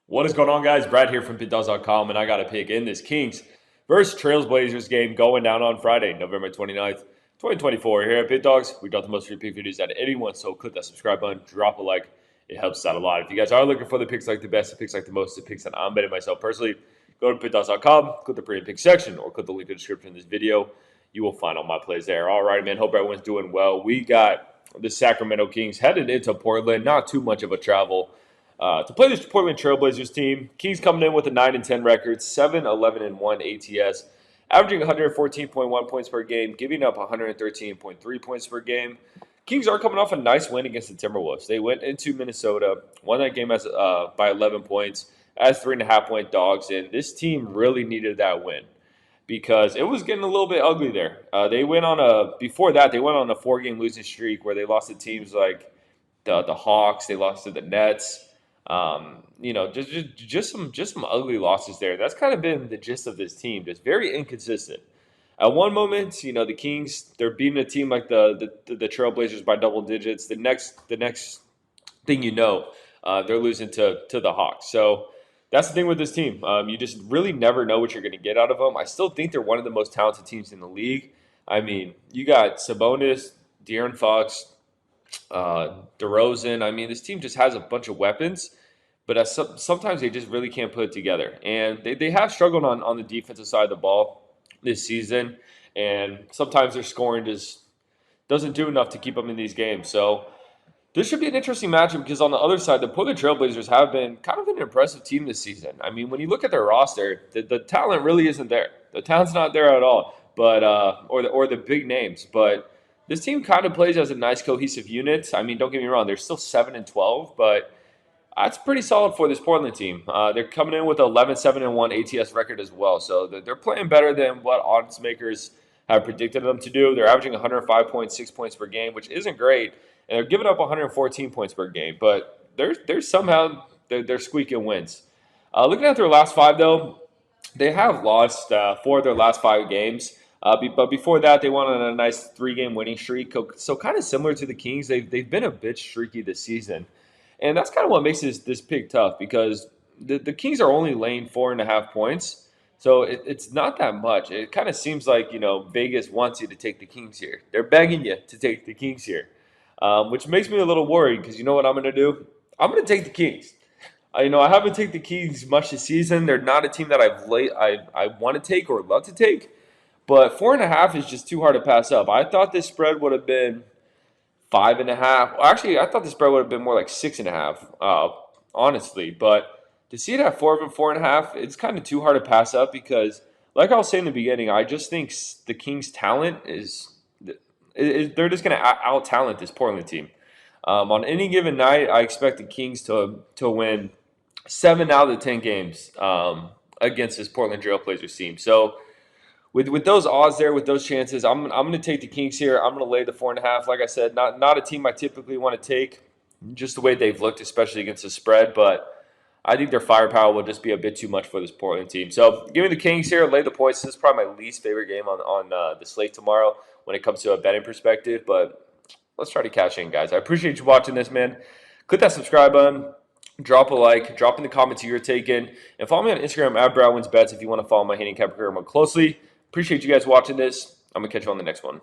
What is going on, guys? Brad here from Pickdawgz.com, and I got a pick in this Kings versus Trailblazers game going down on Friday, November 29th, 2024. Here at Pickdawgz, we got the most free pick videos out of anyone, so click that subscribe button, drop a like. It helps us out a lot. If you guys are looking for the picks like the best, the picks like the most, the picks that I'm betting myself personally, go to Pickdawgz.com, click the pre and pick section, or click the link in the description of this video. You will find all my plays there. All right, man. Hope everyone's doing well. We got the Sacramento Kings headed into Portland. Not too much of a travel to play this Portland Trailblazers team. Kings coming in with a 9-10 record, 7-11-1 ATS, averaging 114.1 points per game, giving up 113.3 points per game. Kings are coming off a nice win against the Timberwolves. They went into Minnesota, won that game by 11 points, as 3.5-point dogs, and this team really needed that win because it was getting a little bit ugly there. Before that, they went on a 4-game losing streak where they lost to teams like the Hawks, they lost to the Nets. Just some ugly losses there. That's kind of been the gist of this team. Just very inconsistent. At one moment, the Kings, they're beating a team like the Trailblazers by double digits. The next thing they're losing to the Hawks. So that's the thing with this team. You just really never know what you're going to get out of them. I still think they're one of the most talented teams in the league. I mean, you got Sabonis, De'Aaron Fox, DeRozan. I mean, this team just has a bunch of weapons, but sometimes they just really can't put it together. And they have struggled on the defensive side of the ball this season, and sometimes their scoring just doesn't do enough to keep them in these games. So this should be an interesting matchup because on the other side, the Portland Trailblazers have been kind of an impressive team this season. I mean, when you look at their roster, the talent really isn't there. The talent's not there at all, but or the big names, but this team kind of plays as a nice cohesive unit. I mean, don't get me wrong; they're still 7-12, but that's pretty solid for this Portland team. They're coming in with an 11-7-1 ATS record as well, so they're playing better than what odds makers have predicted them to do. They're averaging 105.6 points per game, which isn't great, and they're giving up 114 points per game. But they're somehow squeaking wins. Looking at their last five, though, they have lost 4 of their last 5 games. But before that, they went on a nice 3-game winning streak. So kind of similar to the Kings, they've been a bit streaky this season. And that's kind of what makes this pick tough because the Kings are only laying 4.5 points. So it's not that much. It kind of seems like, Vegas wants you to take the Kings here. They're begging you to take the Kings here, which makes me a little worried because you know what I'm going to do? I'm going to take the Kings. I haven't taken the Kings much this season. They're not a team that I want to take or love to take. But 4.5 is just too hard to pass up. I thought this spread would have been 5.5. Well, actually, I thought the spread would have been more like 6.5, honestly. But to see it at 4.5, it's kind of too hard to pass up because, like I was saying in the beginning, I just think the Kings' talent they're just going to out-talent this Portland team. On any given night, I expect the Kings to win 7 out of the 10 games against this Portland Trailblazers team. So with those odds there, with those chances, I'm going to take the Kings here. I'm going to lay the 4.5. Like I said, not a team I typically want to take, just the way they've looked, especially against the spread. But I think their firepower will just be a bit too much for this Portland team. So give me the Kings here, lay the points. This is probably my least favorite game on the slate tomorrow when it comes to a betting perspective. But let's try to cash in, guys. I appreciate you watching this, man. Click that subscribe button. Drop a like. Drop in the comments who you're taking. And follow me on Instagram at BradWinsBets if you want to follow my handicapper career more closely. Appreciate you guys watching this. I'm going to catch you on the next one.